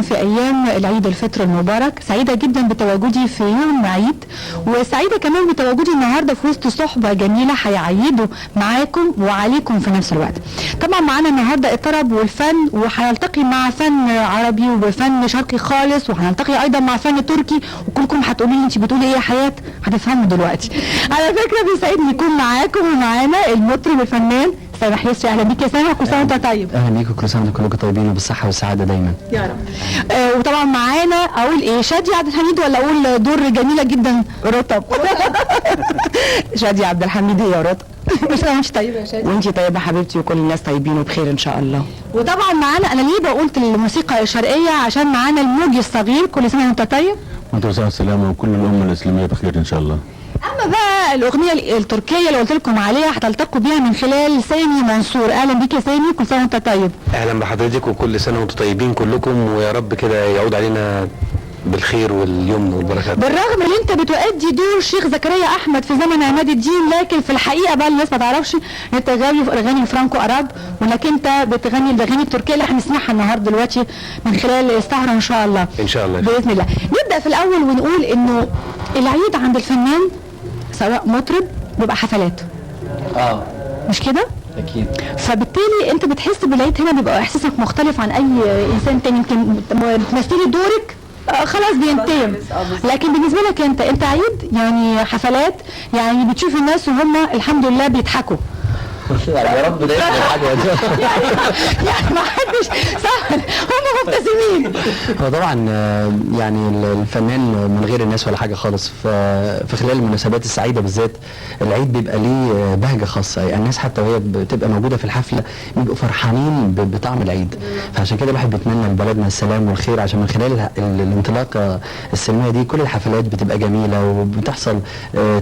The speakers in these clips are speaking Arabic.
في ايام العيد الفطر المبارك. سعيده جدا بتواجدي في يوم عيد، وسعيده كمان بتواجدي النهارده في وسط صحبه جميله هيعيدوا معاكم وعليكم في نفس الوقت. طبعا معانا النهارده الطرب والفن، وهنلتقي مع فن عربي وفن شرقي خالص، وهنلتقي ايضا مع فن تركي، وكلكم هتقولوا لي انت بتقولي ايه يا حياه، هتفهموا دلوقتي. على فكره بيسعدني يكون معاكم ومعانا المطرب الفنان سامح يسري. اهلا بيك يا سامح، كل سنه وانت طيب. اهلا بيكم، كل سنه وانتم كلكم طيبين وبالصحه والسعاده دايما يا رب. وطبعا معانا اقول ايه، شاديه عبد الحميد ولا اقول دور جميله جدا رطب؟ شاديه عبد الحميد هي رطب. كل سنه وانت طيبه يا شاديه. وانت طيبه حبيبتي، وكل الناس طيبين وبخير ان شاء الله. وطبعا معانا، انا ليه قلت الموسيقى الشرقيه؟ عشان معانا الموجي الصغير. كل سنه وانت طيب. وانت بصحه وسلامه، وكل الامه الاسلاميه بخير ان شاء الله. اما بقى الاغنيه التركيه اللي قلت لكم عليها هتلتقوا بيها من خلال سامي منصور. اهلا بيك يا سامي، كل سنه وانت طيب. اهلا بحضرتك، وكل سنه وانتم طيبين كلكم، ويا رب كده يعود علينا بالخير واليمن والبركات. بالرغم ان انت بتؤدي دور شيخ زكريا احمد في زمن عماد الدين، لكن في الحقيقه بقى الناس ما تعرفش ان انت غاوي في اغاني الفرانكو اراب، وانك انت بتغني الاغاني التركيه اللي هنسمعها النهارده دلوقتي من خلال السهره ان شاء الله. ان شاء الله باذن الله. نبدا في الاول ونقول انه العيد عند الفنان سواء مطرب بيبقى حفلات. مش كده؟ اكيد. فبالتالي انت بتحس بالعيد هنا بيبقى احساسك مختلف عن اي انسان تاني. يمكن بتمثلي دورك خلاص بينتهي، لكن بالنسبه لك انت عيد يعني حفلات، يعني بتشوف الناس وهم الحمد لله بيضحكوا. يا رب ده حاجه يعني ما حدش صح، هم مبتسمين. هو طبعا يعني الفنان من غير الناس ولا حاجه خالص. في خلال المناسبات السعيده بالذات العيد بيبقى ليه بهجه خاصه، يعني الناس حتى وهي بتبقى موجوده في الحفله بيبقوا فرحانين بطعم العيد. فعشان كده الواحد بيتمنى لبلدنا السلام والخير، عشان من خلال الانطلاقه السلميه دي كل الحفلات بتبقى جميله وبتحصل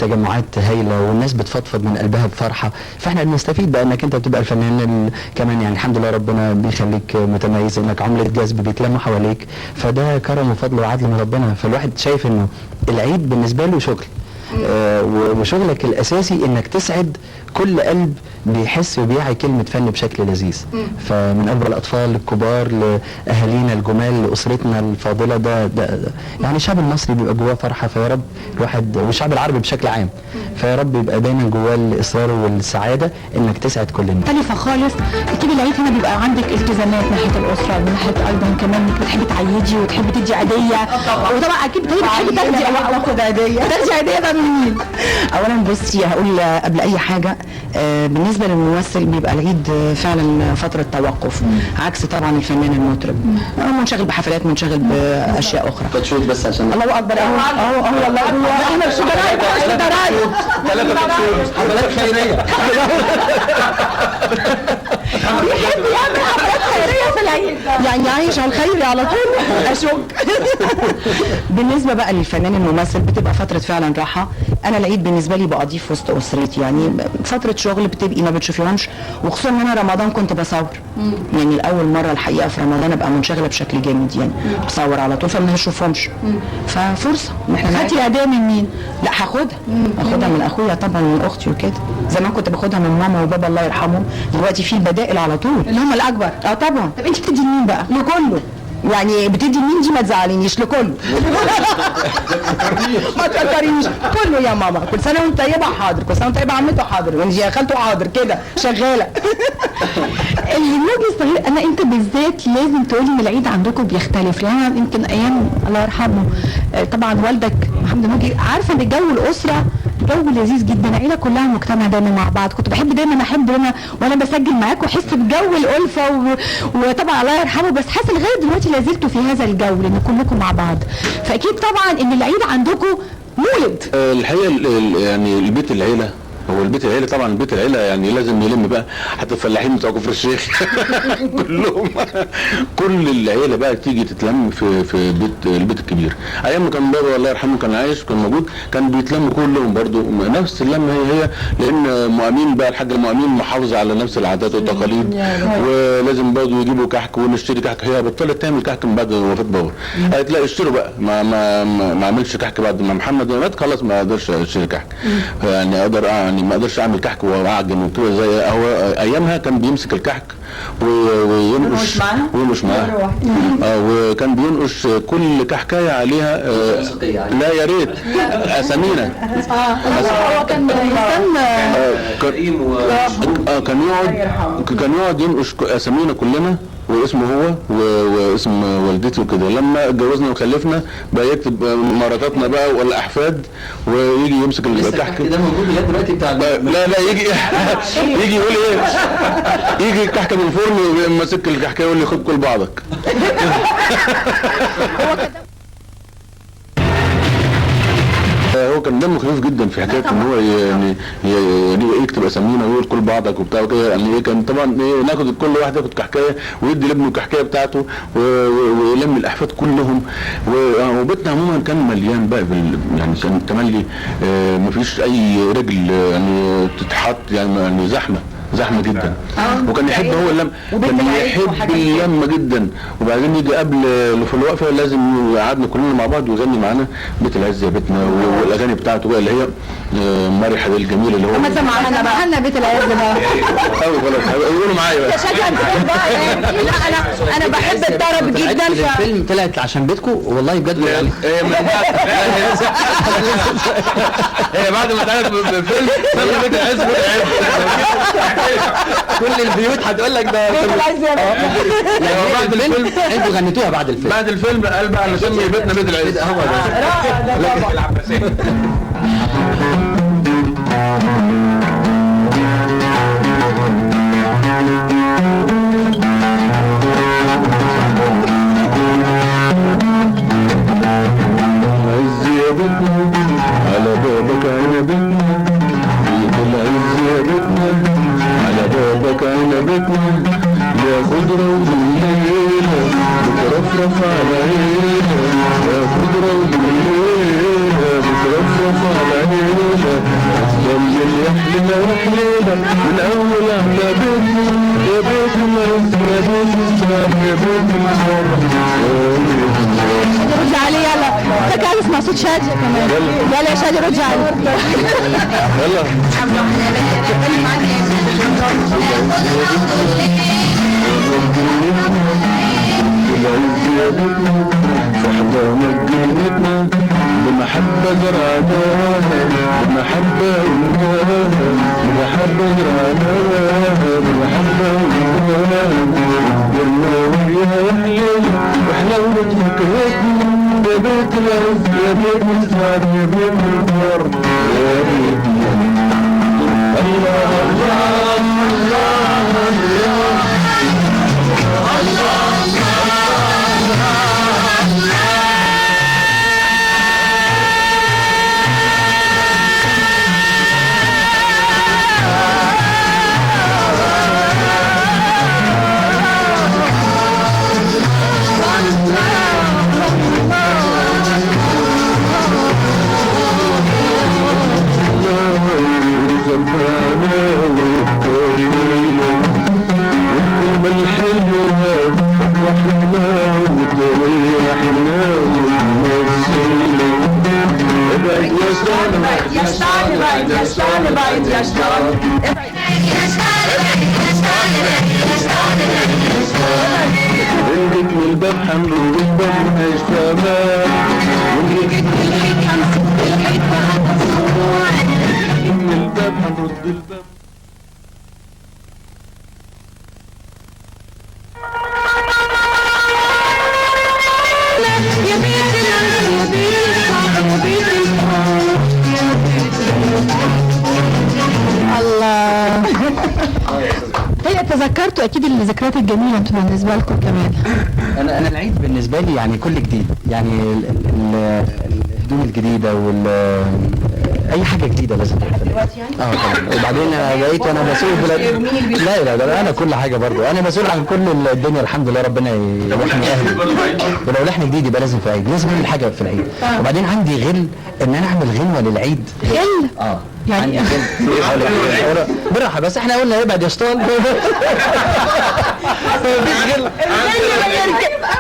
تجمعات هايله والناس بتفضفض من قلبها بفرحه. فاحنا بنستفيد بقى انك انت بتبقى الفنان كمان، يعني الحمد لله ربنا بيخليك متميز، انك عمله جذب بيتلموا حواليك، فده كرم وفضل وعدل من ربنا. فالواحد شايف انه العيد بالنسبه له شغل، وشغلك الاساسي انك تسعد كل قلب بيحس وبيعي كلمه فن بشكل لذيذ. فمن اكبر الاطفال للكبار لاهالينا الجمال لاسرتنا الفاضله، ده يعني الشعب المصري بيبقى جواه فرحه. فيا رب الواحد، والشعب العربي بشكل عام، فيا رب يبقى دايما جواه الاصرار والسعاده انك تسعد كل الناس. مختلفه خالص. اكيد العيد هنا بيبقى عندك التزامات ناحيه الاسره، ومن ناحيه ايضا كمان انك بتحبي تعيدي وتحبي تدي عيديه. وطبعا اكيد بتحبي تاخدي او اخد عيديه. تاخدي عيديه بقى من مين؟ اولا بصي هقول قبل اي حاجه، بالنسبه للممثل بيبقى العيد فعلا فتره توقف، عكس طبعا الفنان المطرب منشغل بحفلات، منشغل باشياء اخرى. فتشوف بس عشان الله اكبر. اهو والله احنا مش درايب ثلاثه حفلات خيريه. بيحب يعمل حفلات خيريه في العيد، يعني عايش على الخير على طول. اشك. بالنسبه بقى للفنان الممثل بتبقى فتره فعلا راحه. انا العيد بالنسبه لي بقضيه في وسط اسرتي، يعني فتره شغل بتبقي ما بتشوفيهمش، وخصوصا ان انا رمضان كنت بصور، يعني الاول مره الحقيقه في رمضان ابقى منشغله بشكل جامد، يعني بصور على طول فما بنشوفهمش، ففرصه ان احنا. خدتي العيديه من مين؟ لا هاخدها من اخويا طبعا، من اختي وكده. زمان كنت باخدها من ماما وبابا الله يرحمهم، دلوقتي في البدائل على طول اللي هم الاكبر. طبعا. طب انت بتدي لمين بقى؟ لكله، يعني بتدي مين دي ما تزعلينيش، لكله. ما تفكرينيش، كله يا ماما. كل سنه وانت طيبه حاضر، كل سنه وانت طيبه عمته حاضر، وانت يا خالته حاضر، كده شغاله. الموجي الصغير، انت بالذات لازم تقولي ان العيد عندكم بيختلف، لان انا يمكن ايام الله يرحمه طبعا والدك محمد الموجي، عارفه ان جو الاسره جو لذيذ جدا، العيله كلها مجتمعه دايما مع بعض. كنت دايما احب وانا بسجل معاكم احس بجو الالفه وطبعا الله يرحمه، بس حاسه لغايه دلوقتي لازلتوا في هذا الجو لان كلكم مع بعض. فاكيد طبعا ان العيد عندكم مولد. الحقيقه يعني البيت العيله، هو البيت العيله طبعا، البيت العيله يعني لازم يلم بقى حتى الفلاحين بتوع كفر الشيخ كلهم كل العيله بقى تيجي تتلم في البيت الكبير. ايام ما كان بابا الله يرحمه كان عايش وكان موجود كان بيتلموا كلهم برضو نفس اللمه هي لان مؤمن بقى الحاج المؤمن محافظه على نفس العادات والتقاليد، ولازم برضو يجيبوا كحك ونشتري كحك. هي بطلت تعمل كحك من بعد وفاه بابا، قالت لا اشتروا بقى، ما عملش كحك بعد ما محمد مات خلاص ما اقدرش اشتري كحك، يعني اقدر يعني ما اقدرش اعمل كحك واعجن وكده زي هو ايامها كان بيمسك الكحك وينقش معاها وكان بينقش كل كحكايه عليها لا يا ريت اسامينا. هو كان كان يقعد ينقش اسامينا كلنا واسمه هو واسم والدتي وكده. لما اتجوزنا وخلفنا بقى يكتب مراتاتنا بقى ولا احفاد ويجي يمسك الكحك. ده موجود لغايه دلوقتي بتاع لا يجي يقول ايه، يجي الكحكه من الفرن ويمسك الكحكه يقول لي خد كل بعضك. هو كان دمه خفيف جدا في حكايه ان هو يعني يكتب اسامينا ويقول كل بعضك وبتاع وكده. يعني كان طبعا ناخد كل واحد ياخد كحكايه ويدي لابنه الكحكايه بتاعته ويلم الاحفاد كلهم. وبيتنا عموما كان مليان بقى يعني كان تملي مفيش اي رجل يعني تتحط يعني زحمه جدا. وكان يحب هو اللمه، كان يحب اللمه جدا. وبعدين يجي قبل في الوقفه لازم قعدنا كلنا مع بعض ويغني معانا بيت العز يا بيتنا والاغاني بتاعته بقى اللي هي مرحه الجميل اللي هو ما سمعنا بيت العز بقى قوي. خلاص يقولوا معايا بقى. لا انا بحب الطرب جدا. الفيلم طلعت عشان بيتكم والله بجد. هي بعد ما اتعرف بالفيلم صار بيت العز كل البيوت هتقول لك ده بعد الفيلم. انتوا غنيتوها بعد الفيلم قال بقى علشان بيتنا بيت العز. هو ده عز يا بيتنا على بابك عنبتنا، بيت العز يا بيتنا على بابك عنبتنا، يا خضرة وبالليلة بترفرف على عينة، يا خضرة وبالليلة بترفرف على عينة، ضل يحلنا وحلينا من أول على بيتنا، يا بيت العز يا بيت السلام يا بيت الفرح يا بيت الفرح. رد علي يلا، انت عايز اسمع صوت شادي كمان. يلا يا شادي رد علي. يلا العز يا بيتنا في حضانك جنتنا، بمحبة زرعناها بمحبة قلناها، بمحبة زرعناها بمحبة قلناها، قلنا وياها وحلينا وحلاوة حكايتنا، يا بيت العز يا بيت السعد يا بيت الفرح يا بيتنا. الله الله الله الله تذكرتوا اكيد الذكريات الجميله انتوا بالنسبه لكم كمان. انا العيد بالنسبه لي يعني كل جديد، يعني الهدوم الجديده اي حاجه جديده لازم تبقى دلوقتي يعني طبعا. وبعدين انا بقيت وانا مسؤول لا انا كل حاجه برضو، انا مسؤول عن كل الدنيا الحمد لله، ربنا يرحمني اهلي. ولو لحن جديد يبقى لازم في العيد، لازم اعمل حاجه في العيد. وبعدين عندي غل ان انا اعمل غنوه للعيد. غل؟ يعني بالراحه بس احنا قلنا ابعد يا شطان. مفيش غل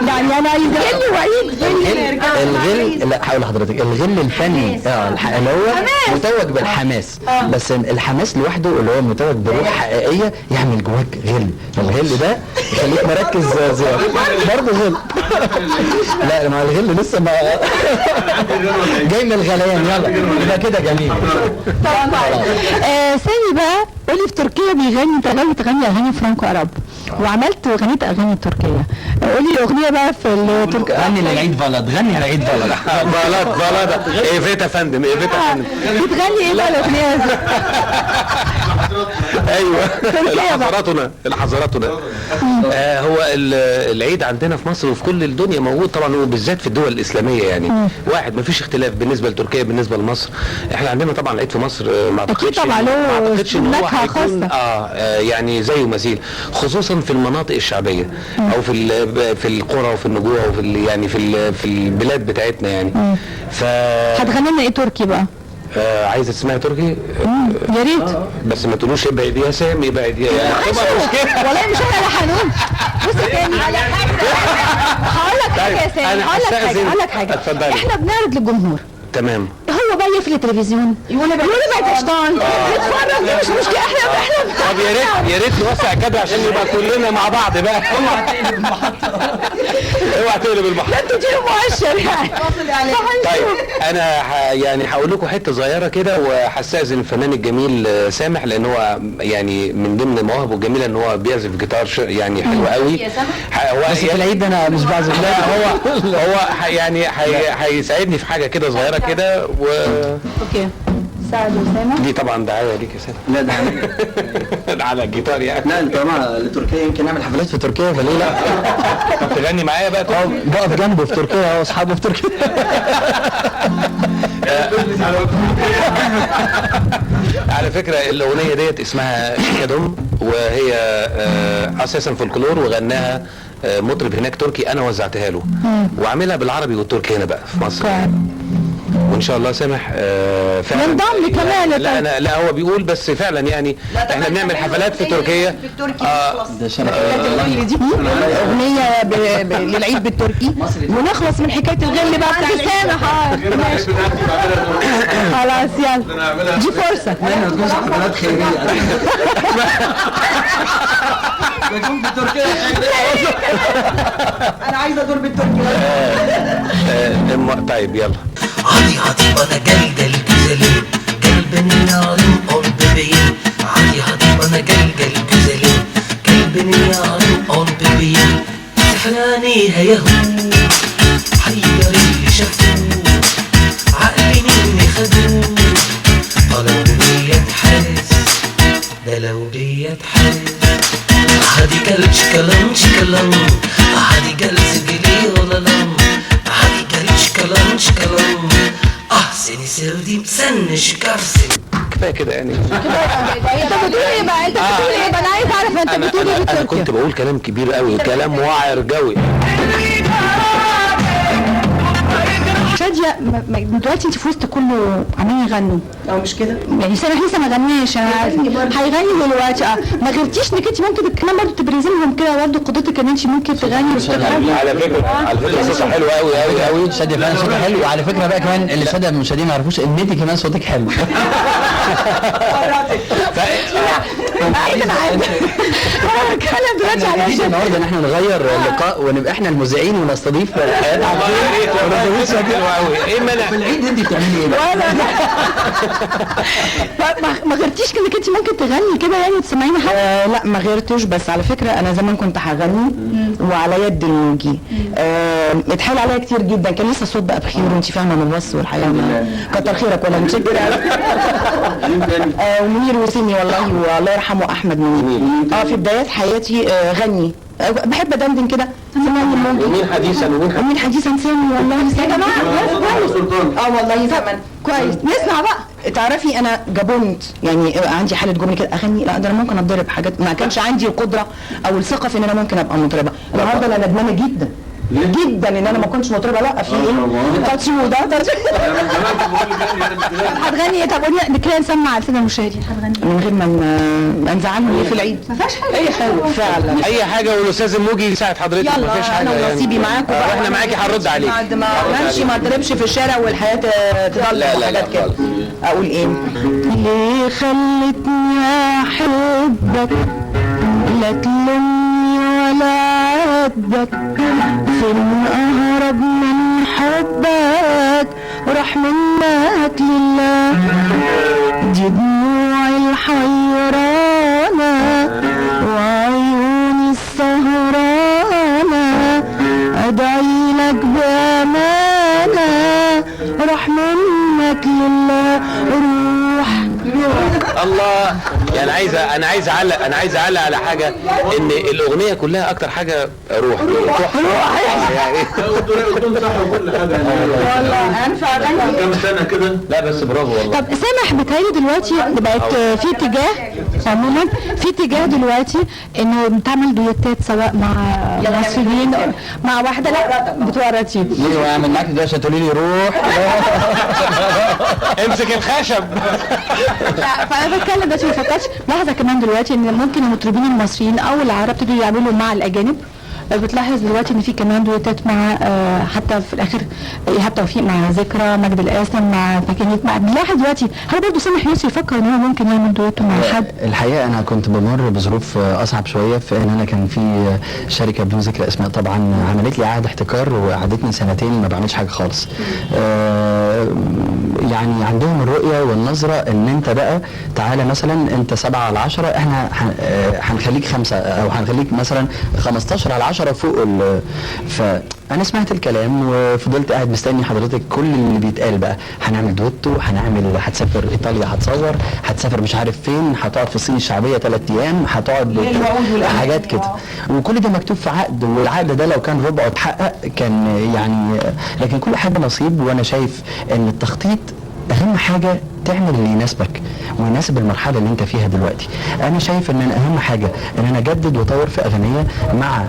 يعني انا عايز غل وعيد. الغل لا هقول لحضرتك الغل الفني اللي هو متوج بالحماس، بس الحماس لوحده اللي هو متوج بروح حقيقيه يعمل جواك غل. الغل ده يخليك مركز زياده برضه غل. لا ما الغل لسه ما جاي من الغليان. يلا يبقى كده جميل. سامي بقى قولي في تركيا بيغني، انت غاوي تغني اغاني فرانكو عرب وعملت وغنيت اغاني تركيه، قولي اغنيه بقى في التركيه. غني للعيد بلد، غني للعيد بلد. بلد ايه فيت يا فندم، ايه فيت يا فندم. بتغني ايه بقى الاغنيه دي؟ ايوه الحضاراتنا. هو العيد عندنا في مصر وفي كل الدنيا موجود طبعا، وبالذات في الدول الاسلاميه يعني. واحد مفيش اختلاف بالنسبه لتركيا بالنسبه لمصر. احنا عندنا طبعا العيد في مصر ما اعتقدش ان هو هيكون يعني زيه مثيل، خصوصا في المناطق الشعبيه او في القرى وفي النجوع وفي يعني في البلاد بتاعتنا يعني. هتغني لنا ايه تركي بقى؟ عايزه تسمعي تركي؟ يا ريت. بس ما تقولوش ابعد يا سامي ابعد يا والله مش انا اللي هنقول. بص تاني هقول لك حاجه يا سامي، هقول لك حاجه احنا بنعرض للجمهور. تمام. هو بقى يقفل التلفزيون يقول لي بقى شطان نتفرج، مش مشكله. احنا طب يا ريت نوسع كده عشان نبقى كلنا مع بعض بقى. اوعى تقلب المحطه. لا انتوا تديله مؤشر يعني. طيب انا يعني هقول لكم حته صغيره كده، وهستاذن الفنان الجميل سامح لان هو يعني من ضمن مواهبه الجميله ان هو بيعزف جيتار يعني حلو قوي. بس في العيد انا مش بعزف. لا هو يعني هيساعدني في حاجه كده صغيره كده اوكي. سعد وسامة دي طبعا دعايه ليك يا سامح. لا ده على الجيتار يعني. لا انت لتركيا يمكن نعمل حفلات في تركيا فليه لا؟ طب تغني معايا بقى؟ بقف جنبه في تركيا واصحابه في تركيا. على فكره الاغنيه ديت اسمها شيكادوم، وهي اساسا فولكلور وغناها مطرب هناك تركي، انا وزعتها له وعاملها بالعربي والتركي هنا بقى في مصر. وان شاء الله سامح فعلا ينضم كمان. لا هو بيقول بس فعلا يعني احنا بنعمل حفلات في تركيا. ده شرف دي اغنيه للعيد بالتركي ونخلص من حكايه الغل بقى بتاع سامح. خلاص يلا دي فرصه. ما تكونش حفلات خيريه. بكون في تركيا. انا عايزه ادور بالتركي. طيب يلا. Hadi bana gel güzelim, gel benim yarim ol bebeğim. Hadi bana gel güzelim, gel benim yarim ol bebeğim. سحراني هيهو حيري شافو عقلي مني خدو طلب بيتحس ده لو بيتحس. هادي gel çıkalım hadi gel sevgili olalım. Hadi gel çıkalım ah seni sevdim sen ne şıkarsın. كفايه كده يعني. انت بتقول ايه بقى؟ انت بتقول ايه بقى؟ انا عايز اعرف انت بتقول ايه بالتركي. انا كنت بقول كلام كبير قوي، كلام واعر قوي. شادية دلوقتي انت في وسط كله عمالين يغنوا مش كده يعني سامح لسه ما غناش. هيغني دلوقتي. ما غيرتيش انك انت ممكن الكلام برضه تبرزي لهم كده برضه قدرتك ان انت ممكن تغني وتغني. على فكره صوتها حلو قوي شادية فعلا صوتها حلو. وعلى فكره بقى كمان اللي ساده المشاهدين ما يعرفوش ان انت كمان صوتك حلو. هنتكلم دلوقتي على ايه النهارده ان احنا نغير اللقاء ونبقى احنا المذيعين ونستضيف حياه عبد. ايه المانع في العيد انت بتعملي ايه بقى؟ ما غيرتيش انك انت ممكن تغني كده يعني تسمعينا حاجه؟ لا ما غيرتش، بس على فكره انا زمان كنت هغني وعلى يد الموجي. اتحايل عليا كتير جدا، كان لسه صوت بقى بخير وانت فاهمه من الوصف والحياه. كتر خيرك ولا متشكر. ومنير وسيمي والله، والله يرحمه احمد منير. في بدايات حياتي غني، بحب ادندن كده. سمعني الموجي. ومين حديثا ومين حديثا سامي والله يا جماعه. سلطان. والله زمن كويس. نسمع بقى. تعرفي انا جبنت، يعني عندي حاله جبن كده اغني، لا ده انا ممكن اتضرب حاجات، ما كانش عندي القدره او الثقه في ان انا ممكن ابقى مطربه. النهارده انا ندمانه جدا جدا ان انا ما كنتش مطربه. لا في ايه تاتش وده تاتش. هتغني ايه؟ طب قولي كده نسمع الساده المشاهدين. هتغني من غير ما نزعلهم في العيد. ما فيهاش حاجه. اي حاجه فعلا. اي حاجه، والاستاذ الموجي يساعد حضرتك. يلا مفيش حاجه انا ونصيبي معاكم بقى. واحنا معاكي هنرد عليك. بعد ما امشي ما اضربش في الشارع والحياه تضل حاجات كده. اقول ايه؟ ليه خلتني احبك، لا تلومني ولا عاتبك، فين اهرب من حبك وراح منك لله، دي دموعي الحيرانة وعيوني السهرانة، ادعي لك بامانة راح منك لله، روح الله. يعني انا عايز اعلق على حاجه، ان الاغنيه كلها اكتر حاجه روح يعني. قدام صح وكل حاجه والله انفع اغني كام سنه كده. لا بس برافو والله. طب سامح، بتهيألي دلوقتي بقت في اتجاه، عموما في اتجاه دلوقتي انه تعمل دويتات سواء مع مصريين مع واحده لا بتورطي. ايوه اعمل معاك ده عشان تقولي لي روح. امسك الخشب. لا فانا بتكلم دلوقتي، ما فكرتش لحظه كمان دلوقتي ان ممكن المطربين المصريين او العرب ابتدوا يعملوا مع الاجانب. بتلاحظ دلوقتي ان في كمان دويتات مع حتى في الاخر ايهاب توفيق مع ذكرى، مجد القاسم مع فكانيت، مع بنلاحظ دلوقتي. هل برضه سامح يوسف يفكر ان هو ممكن يعمل دويتو مع حد؟ الحقيقه انا كنت بمر بظروف اصعب شويه، في ان انا كان في شركه بدون ذكر اسماء طبعا عملت لي عقد احتكار وقعدتني سنتين ما بعملش حاجه خالص. يعني عندهم الرؤيه والنظره ان انت بقى تعالى مثلا انت 7/10 احنا هنخليك 5 او هنخليك مثلا 15/10 فوق فانا سمعت الكلام وفضلت قاعد مستني حضرتك كل اللي بيتقال بقى. هنعمل دويتو، هتسافر ايطاليا، هتسافر مش عارف فين، هتقعد في الصين الشعبيه 3 ايام، هتقعد حاجات كده، وكل ده مكتوب في عقد، والعقد ده لو كان ربعه اتحقق كان يعني، لكن كل حاجه نصيب. وانا شايف ان التخطيط اهم حاجه تعمل اللي يناسبك ويناسب المرحله اللي انت فيها دلوقتي. انا شايف ان أنا اهم حاجه ان انا اجدد واطور في اغنيه مع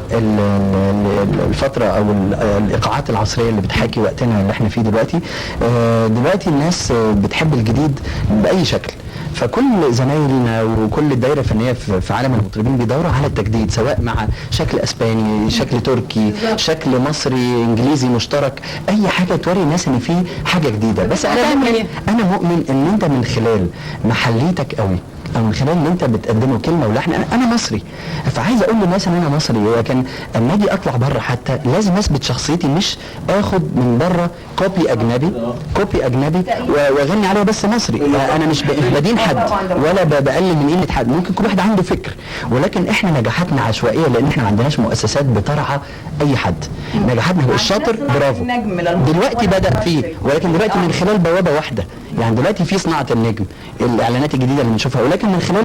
الفتره او الايقاعات العصريه اللي بتحاكي وقتنا اللي احنا فيه دلوقتي. دلوقتي الناس بتحب الجديد باي شكل، فكل زمايلنا وكل الدايره الفنيه في عالم المطربين بيدوروا على التجديد، سواء مع شكل اسباني، شكل تركي، شكل مصري، انجليزي مشترك، اي حاجه توري الناس ان في حاجه جديده. بس انا مؤمن ان انت من خلال محليتك قوي او من خلال اللي انت بتقدمه كلمه ولحن، انا مصري، فعايز اقول للناس ان انا مصري. ولكن اما اجي اطلع بره حتى لازم اثبت شخصيتي، مش اخد من بره كوبي اجنبي واغني عليه بس مصري. انا مش بدين حد ولا بقلل من قيمه حد، ممكن كل واحد عنده فكر، ولكن احنا نجاحاتنا عشوائيه لان احنا ما عندناش مؤسسات بترعى اي حد. نجاحاتنا هو الشاطر برافو دلوقتي بدا فيه، ولكن دلوقتي من خلال بوابه واحده. يعني دلوقتي في صناعه النجم، الاعلانات الجديده اللي بنشوفها، ولكن من خلال